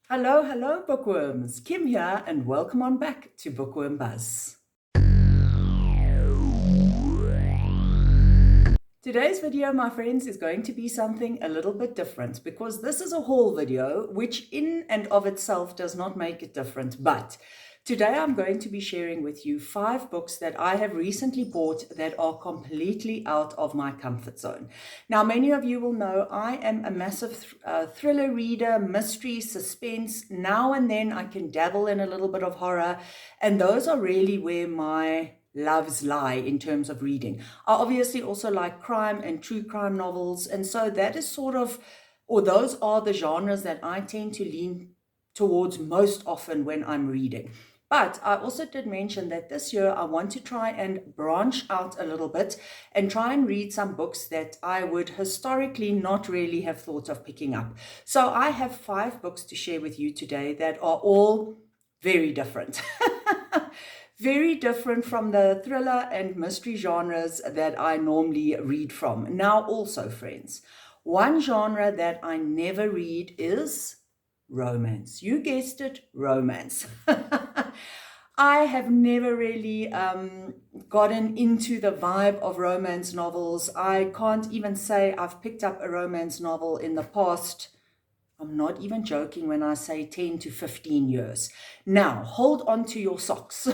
Hello, hello, bookworms. Kim here, and welcome on back to Bookworm Buzz. Today's video, my friends, is going to be something a little bit different because this is a haul video, which in and of itself does not make it different. But today I'm going to be sharing with you 5 books that I have recently bought that are completely out of my comfort zone. Now, many of you will know I am a massive thriller reader, mystery, suspense. Now and then I can dabble in a little bit of horror, and those are really where my loves lie in terms of reading. I obviously also like crime and true crime novels, and so that is those are the genres that I tend to lean towards most often when I'm reading. But I also did mention that this year I want to try and branch out a little bit and try and read some books that I would historically not really have thought of picking up. So I have 5 books to share with you today that are all very different. Very different from the thriller and mystery genres that I normally read from. Now, also, friends, one genre that I never read is romance. You guessed it, romance. I have never really gotten into the vibe of romance novels. I can't even say I've picked up a romance novel in the past. I'm not even joking when I say 10 to 15 years. Now, hold on to your socks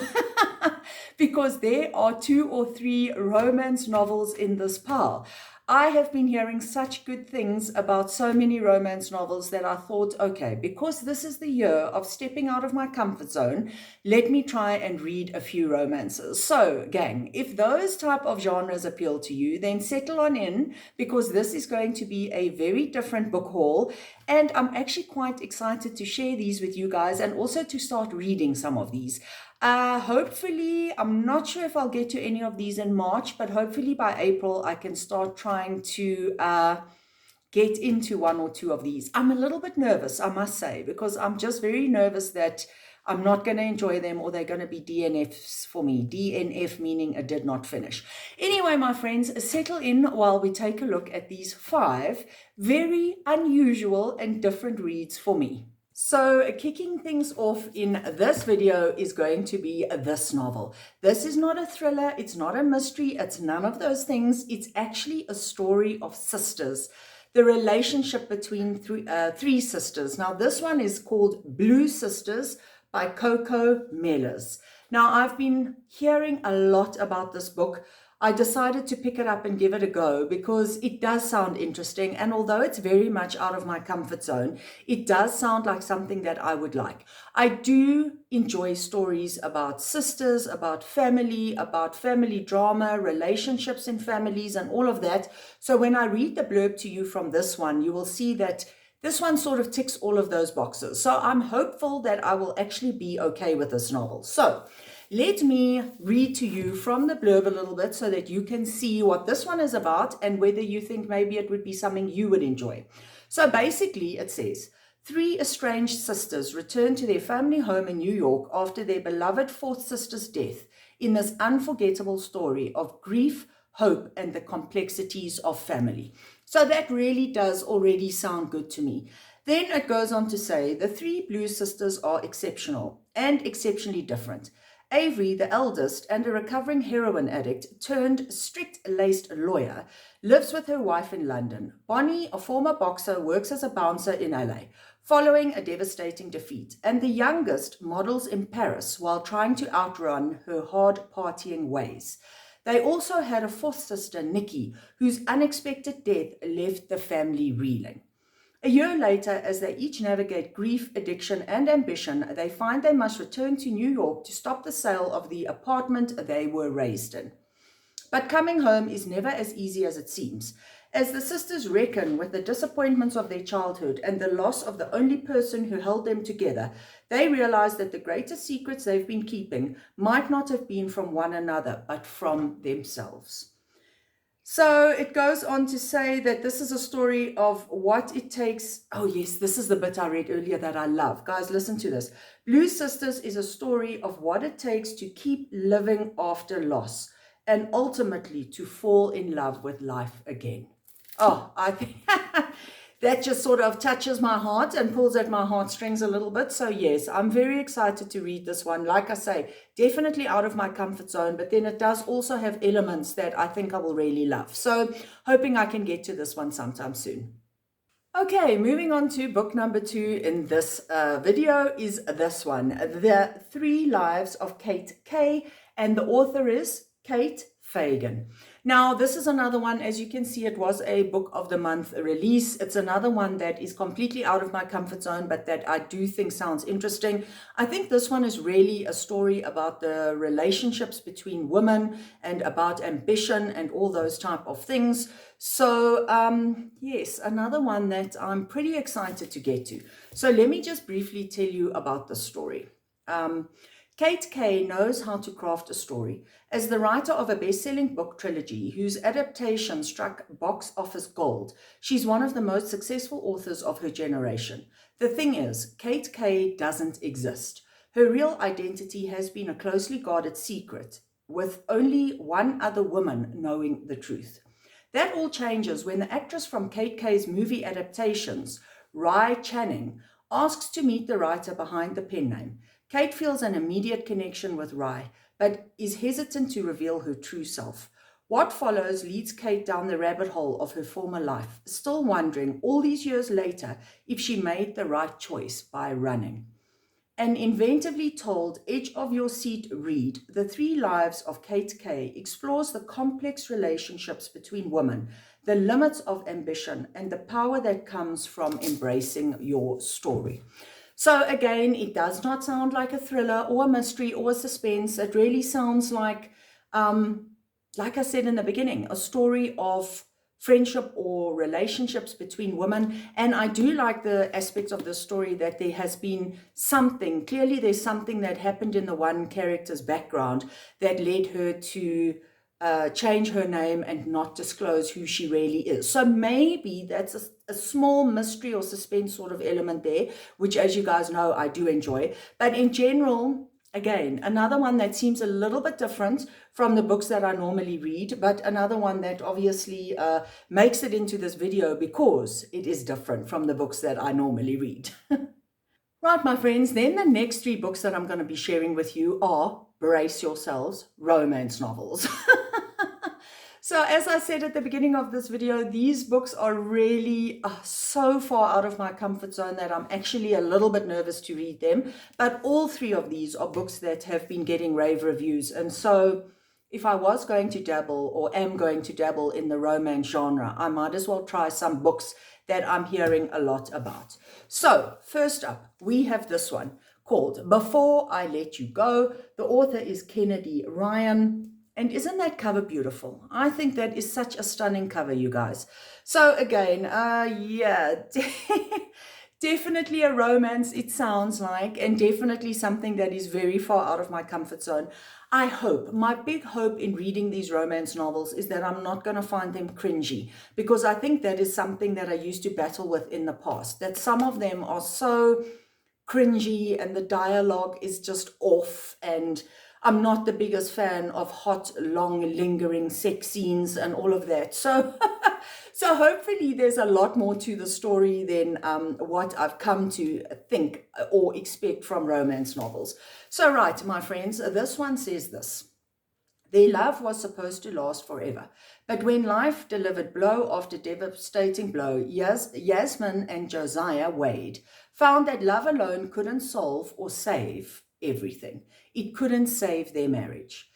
because there are 2 or 3 romance novels in this pile. I have been hearing such good things about so many romance novels that I thought, okay, because this is the year of stepping out of my comfort zone, let me try and read a few romances. So, gang, if those type of genres appeal to you, then settle on in because this is going to be a very different book haul. And I'm actually quite excited to share these with you guys and also to start reading some of these. Hopefully, I'm not sure if I'll get to any of these in March, but hopefully by April, I can start trying to get into 1 or 2 of these. I'm a little bit nervous, I must say, because I'm just very nervous that I'm not going to enjoy them or they're going to be DNFs for me. DNF meaning a did not finish. Anyway, my friends, settle in while we take a look at these 5 very unusual and different reads for me. So kicking things off in this video is going to be this novel. This is not a thriller, it's not a mystery, it's none of those things. It's actually a story of sisters, the relationship between 3 sisters. Now this one is called Blue Sisters by Coco Mellers. Now I've been hearing a lot about this book. I decided to pick it up and give it a go because it does sound interesting, and although it's very much out of my comfort zone, it does sound like something that I would like. I do enjoy stories about sisters, about family drama, relationships in families, and all of that. So when I read the blurb to you from this one, you will see that this one sort of ticks all of those boxes. So I'm hopeful that I will actually be okay with this novel. So let me read to you from the blurb a little bit so that you can see what this one is about and whether you think maybe it would be something you would enjoy. So basically it says, 3 estranged sisters return to their family home in New York after their beloved 4th sister's death in this unforgettable story of grief, hope, and the complexities of family. So that really does already sound good to me. Then it goes on to say, the 3 Blue sisters are exceptional and exceptionally different. Avery, the eldest and a recovering heroin addict turned strict-laced lawyer, lives with her wife in London. Bonnie, a former boxer, works as a bouncer in LA, following a devastating defeat. And the youngest models in Paris while trying to outrun her hard partying ways. They also had a 4th sister, Nikki, whose unexpected death left the family reeling. A year later, as they each navigate grief, addiction, and ambition, they find they must return to New York to stop the sale of the apartment they were raised in. But coming home is never as easy as it seems. As the sisters reckon with the disappointments of their childhood and the loss of the only person who held them together, they realize that the greatest secrets they've been keeping might not have been from one another, but from themselves. So it goes on to say that this is a story of what it takes. Oh yes, this is the bit I read earlier that I love. Guys, listen to this. Blue Sisters is a story of what it takes to keep living after loss and ultimately to fall in love with life again. Oh, I think that just sort of touches my heart and pulls at my heartstrings a little bit. So yes, I'm very excited to read this one. Like I say, definitely out of my comfort zone, but then it does also have elements that I think I will really love. So hoping I can get to this one sometime soon. Okay, moving on to book number 2 in this video is this one, The 3 Lives of Cate K, and the author is Kate Fagan. Now, this is another one, as you can see, it was a book of the month release. It's another one that is completely out of my comfort zone, but that I do think sounds interesting. I think this one is really a story about the relationships between women and about ambition and all those type of things. So, yes, another one that I'm pretty excited to get to. So let me just briefly tell you about the story. Cate K knows how to craft a story. As the writer of a best-selling book trilogy whose adaptation struck box office gold, she's one of the most successful authors of her generation. The thing is, Cate K doesn't exist. Her real identity has been a closely guarded secret, with only one other woman knowing the truth. That all changes when the actress from Cate K's movie adaptations, Rye Channing, asks to meet the writer behind the pen name. Cate feels an immediate connection with Rye, but is hesitant to reveal her true self. What follows leads Cate down the rabbit hole of her former life, still wondering all these years later if she made the right choice by running. An inventively told, edge-of-your-seat read, The 3 Lives of Cate K explores the complex relationships between women, the limits of ambition, and the power that comes from embracing your story. So again, it does not sound like a thriller or a mystery or a suspense. It really sounds like I said in the beginning, a story of friendship or relationships between women. And I do like the aspects of the story that there has been something, clearly there's something that happened in the one character's background that led her to change her name and not disclose who she really is. So maybe that's a small mystery or suspense sort of element there, which, as you guys know, I do enjoy. But in general, again, another one that seems a little bit different from the books that I normally read, but another one that obviously makes it into this video because it is different from the books that I normally read. Right, my friends, then the next 3 books that I'm going to be sharing with you are, brace yourselves, romance novels. So as I said at the beginning of this video, these books are really so far out of my comfort zone that I'm actually a little bit nervous to read them. But all 3 of these are books that have been getting rave reviews. And so if I was going to dabble or am going to dabble in the romance genre, I might as well try some books that I'm hearing a lot about. So first up, we have this one called Before I Let You Go. The author is Kennedy Ryan. And isn't that cover beautiful? I think that is such a stunning cover, you guys. So again, yeah, definitely a romance, it sounds like, and definitely something that is very far out of my comfort zone. I hope, my big hope in reading these romance novels is that I'm not going to find them cringy, because I think that is something that I used to battle with in the past, that some of them are so cringy and the dialogue is just off, and I'm not the biggest fan of hot, long, lingering sex scenes and all of that. So, so hopefully there's a lot more to the story than what I've come to think or expect from romance novels. So right, my friends, this one says this. Their love was supposed to last forever. But when life delivered blow after devastating blow, Yasmin and Josiah Wade found that love alone couldn't solve or save everything. It couldn't save their marriage.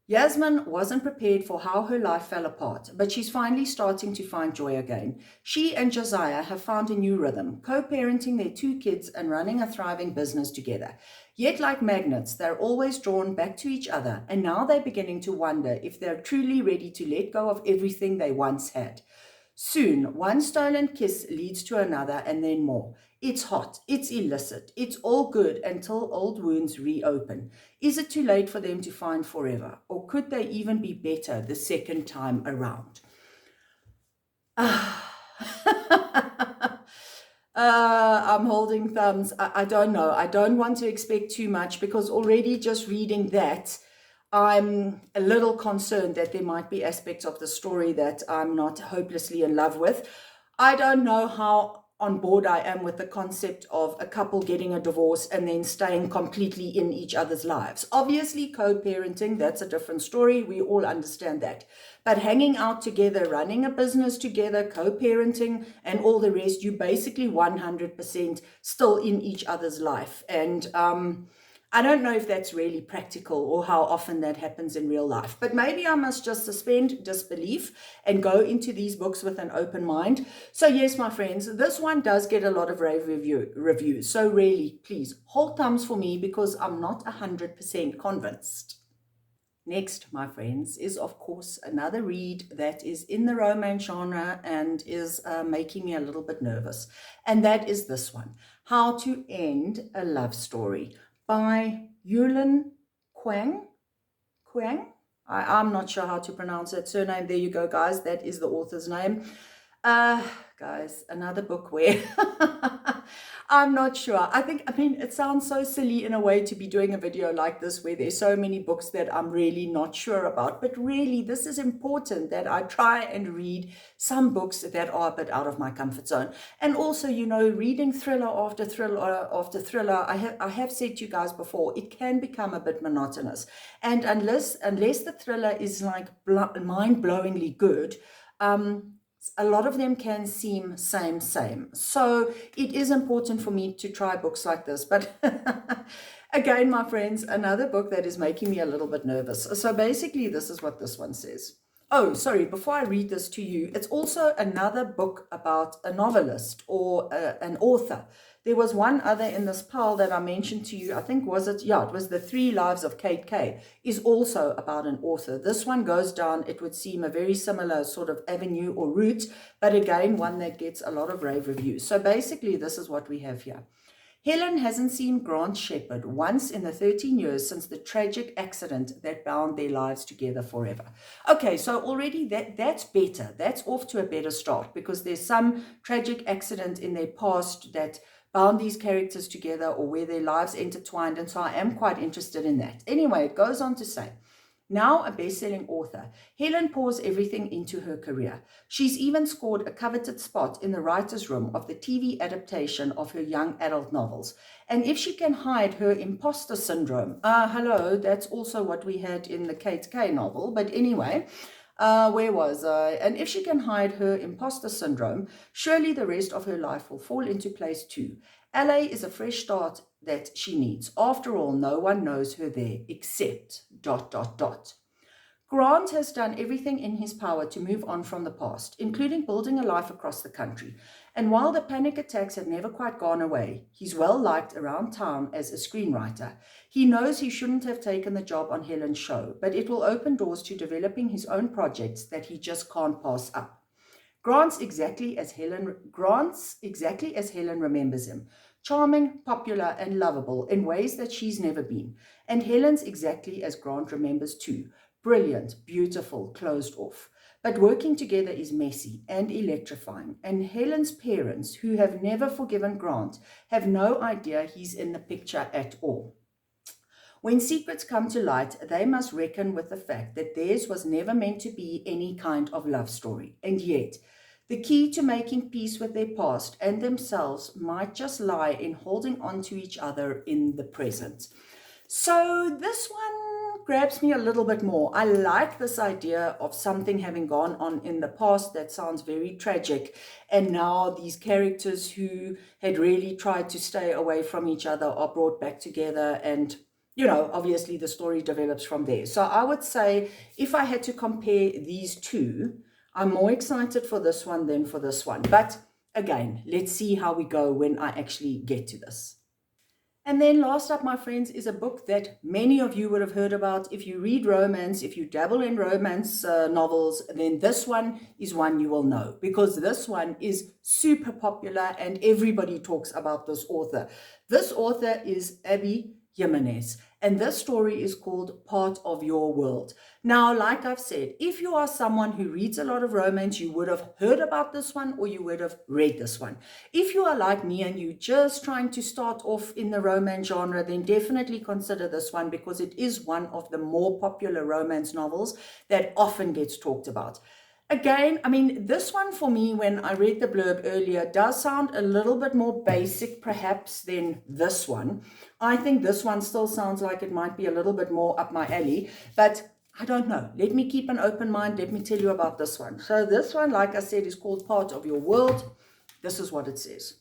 Yasmin wasn't prepared for how her life fell apart, but she's finally starting to find joy again. She and Josiah have found a new rhythm, co-parenting their 2 kids and running a thriving business together. Yet like magnets, they're always drawn back to each other, and now they're beginning to wonder if they're truly ready to let go of everything they once had. Soon, one stolen kiss leads to another and then more. It's hot, it's illicit, it's all good until old wounds reopen. Is it too late for them to find forever? Or could they even be better the second time around? I'm holding thumbs. I don't know. I don't want to expect too much, because already just reading that, I'm a little concerned that there might be aspects of the story that I'm not hopelessly in love with. I don't know how on board I am with the concept of a couple getting a divorce and then staying completely in each other's lives. Obviously, co-parenting, that's a different story. We all understand that. But hanging out together, running a business together, co-parenting, and all the rest, you basically 100% still in each other's life. And I don't know if that's really practical or how often that happens in real life, but maybe I must just suspend disbelief and go into these books with an open mind. So yes, my friends, this one does get a lot of rave reviews. So really, please hold thumbs for me because I'm not 100% convinced. Next, my friends, is of course another read that is in the romance genre and is making me a little bit nervous. And that is this one, How to End a Love Story by Yulin Quang. Quang? I'm not sure how to pronounce that surname. There you go, guys. That is the author's name. Uh, Guys, another book where I'm not sure. I mean, it sounds so silly in a way to be doing a video like this where there's so many books that I'm really not sure about. But really, this is important that I try and read some books that are a bit out of my comfort zone. And also, you know, reading thriller after thriller after thriller, I have said to you guys before, it can become a bit monotonous. And unless the thriller is like mind-blowingly good, a lot of them can seem same. So it is important for me to try books like this. But again, my friends, another book that is making me a little bit nervous. So basically, this is what this one says. Oh, sorry, before I read this to you, it's also another book about a novelist or an author. There was one other in this pile that I mentioned to you. I think, was it? Yeah, it was The Three Lives of Cate, is also about an author. This one goes down, it would seem, a very similar sort of avenue or route, but again, one that gets a lot of rave reviews. So basically, this is what we have here. Helen hasn't seen Grant Shepherd once in the 13 years since the tragic accident that bound their lives together forever. Okay, so already that's better. That's off to a better start because there's some tragic accident in their past that bound these characters together or where their lives intertwined. And so I am quite interested in that. Anyway, it goes on to say, now a best-selling author, Helen pours everything into her career. She's even scored a coveted spot in the writer's room of the TV adaptation of her young adult novels. And if she can hide her imposter syndrome, hello, that's also what we had in the Cate novel, but anyway, where was I? And if she can hide her imposter syndrome, surely the rest of her life will fall into place too. LA is a fresh start that she needs. After all, no one knows her there except ... Grant has done everything in his power to move on from the past, including building a life across the country. And while the panic attacks have never quite gone away, he's well liked around town as a screenwriter. He knows he shouldn't have taken the job on Helen's show, but it will open doors to developing his own projects that he just can't pass up. Grant's exactly as Helen remembers him. Charming, popular, and lovable in ways that she's never been. And Helen's exactly as Grant remembers too. Brilliant, beautiful, closed off. But working together is messy and electrifying. And Helen's parents, who have never forgiven Grant, have no idea he's in the picture at all. When secrets come to light, they must reckon with the fact that theirs was never meant to be any kind of love story. And yet, the key to making peace with their past and themselves might just lie in holding on to each other in the present. So this one grabs me a little bit more. I like this idea of something having gone on in the past that sounds very tragic. And now these characters who had really tried to stay away from each other are brought back together, and you know, obviously the story develops from there. So I would say if I had to compare these two, I'm more excited for this one than for this one. But again, let's see how we go when I actually get to this. And then last up, my friends, is a book that many of you would have heard about. If you read romance, if you dabble in romance novels, then this one is one you will know, because this one is super popular and everybody talks about this author. This author is Abby Jimenez, and this story is called Part of Your World. Now, like I've said, if you are someone who reads a lot of romance, you would have heard about this one or you would have read this one. If you are like me and you're just trying to start off in the romance genre, then definitely consider this one, because it is one of the more popular romance novels that often gets talked about. Again, I mean, this one for me, when I read the blurb earlier, does sound a little bit more basic perhaps than this one. I think this one still sounds like it might be a little bit more up my alley, but I don't know. Let me keep an open mind. Let me tell you about this one. So this one, like I said, is called Part of Your World. This is what it says.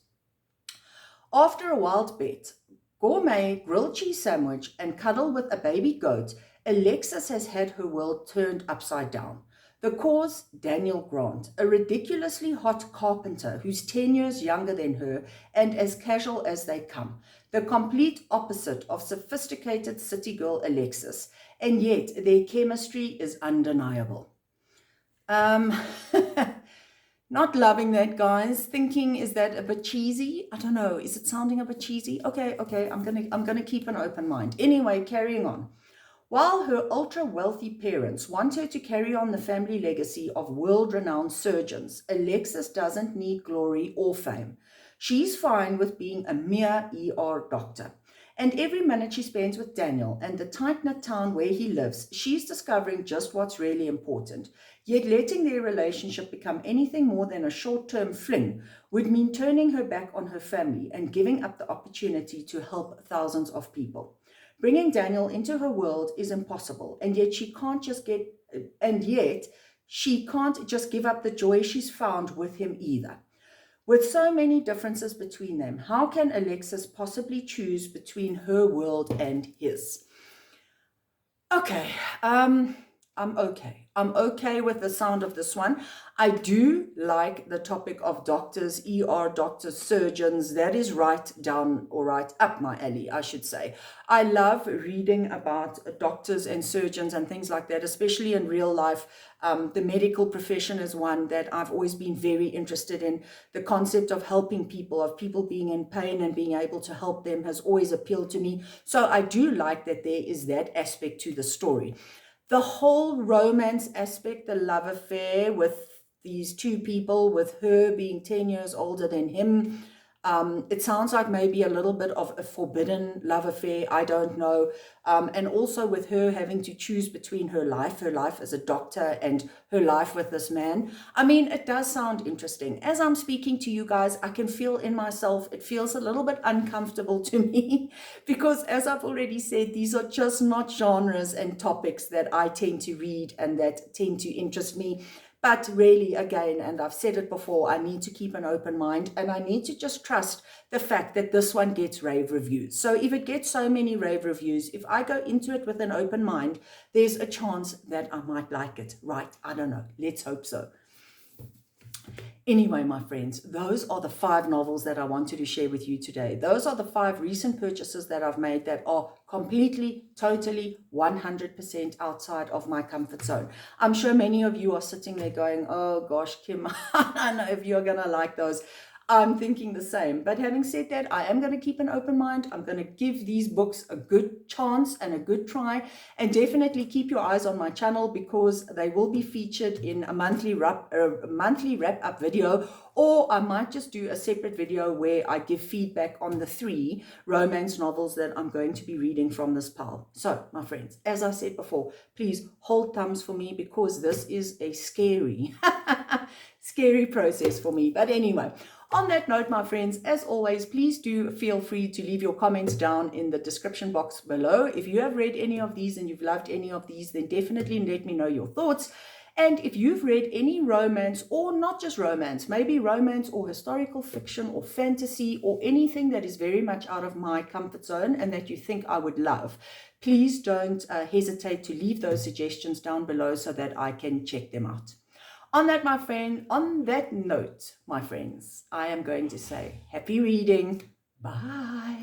After a wild bet, gourmet grilled cheese sandwich, and cuddle with a baby goat, Alexis has had her world turned upside down. The cause, Daniel Grant, a ridiculously hot carpenter who's 10 years younger than her and as casual as they come. The complete opposite of sophisticated city girl Alexis, and yet their chemistry is undeniable. Not loving that, guys. Thinking, is that a bit cheesy? I don't know. Is it sounding a bit cheesy? Okay. I'm gonna keep an open mind. Anyway, carrying on. While her ultra-wealthy parents want her to carry on the family legacy of world-renowned surgeons, Alexis doesn't need glory or fame. She's fine with being a mere ER doctor. And every minute she spends with Daniel and the tight-knit town where he lives, she's discovering just what's really important. Yet letting their relationship become anything more than a short-term fling would mean turning her back on her family and giving up the opportunity to help thousands of people. Bringing Daniel into her world is impossible, and yet she can't just give up the joy she's found with him either. With so many differences between them, how can Alexis possibly choose between her world and his? Okay, I'm okay. I'm okay with the sound of this one. I do like the topic of doctors, ER doctors, surgeons. That is right down or right up my alley, I should say. I love reading about doctors and surgeons and things like that, especially in real life. The medical profession is one that I've always been very interested in. The concept of helping people, of people being in pain and being able to help them, has always appealed to me. So I do like that there is that aspect to the story. The whole romance aspect, the love affair with these two people, with her being 10 years older than him, it sounds like maybe a little bit of a forbidden love affair, I don't know. And also with her having to choose between her life as a doctor and her life with this man. I mean, it does sound interesting. As I'm speaking to you guys, I can feel in myself, it feels a little bit uncomfortable to me because, as I've already said, these are just not genres and topics that I tend to read and that tend to interest me. But really, again, and I've said it before, I need to keep an open mind and I need to just trust the fact that this one gets rave reviews. So if it gets so many rave reviews, if I go into it with an open mind, there's a chance that I might like it, right? I don't know. Let's hope so. Anyway, my friends, those are the 5 novels that I wanted to share with you today. Those are the 5 recent purchases that I've made that are completely, totally, 100% outside of my comfort zone. I'm sure many of you are sitting there going, oh gosh, Kim, I don't know if you're going to like those. I'm thinking the same. But having said that, I am going to keep an open mind. I'm going to give these books a good chance and a good try. And definitely keep your eyes on my channel because they will be featured in a monthly wrap-up video. Or I might just do a separate video where I give feedback on the 3 romance novels that I'm going to be reading from this pile. So, my friends, as I said before, please hold thumbs for me because this is a scary, scary process for me. But anyway, on that note, my friends, as always, please do feel free to leave your comments down in the description box below. If you have read any of these and you've loved any of these, then definitely let me know your thoughts. And if you've read any romance, or not just romance, maybe romance or historical fiction or fantasy or anything that is very much out of my comfort zone and that you think I would love, please don't hesitate to leave those suggestions down below so that I can check them out. On that note, my friends, I am going to say happy reading. Bye.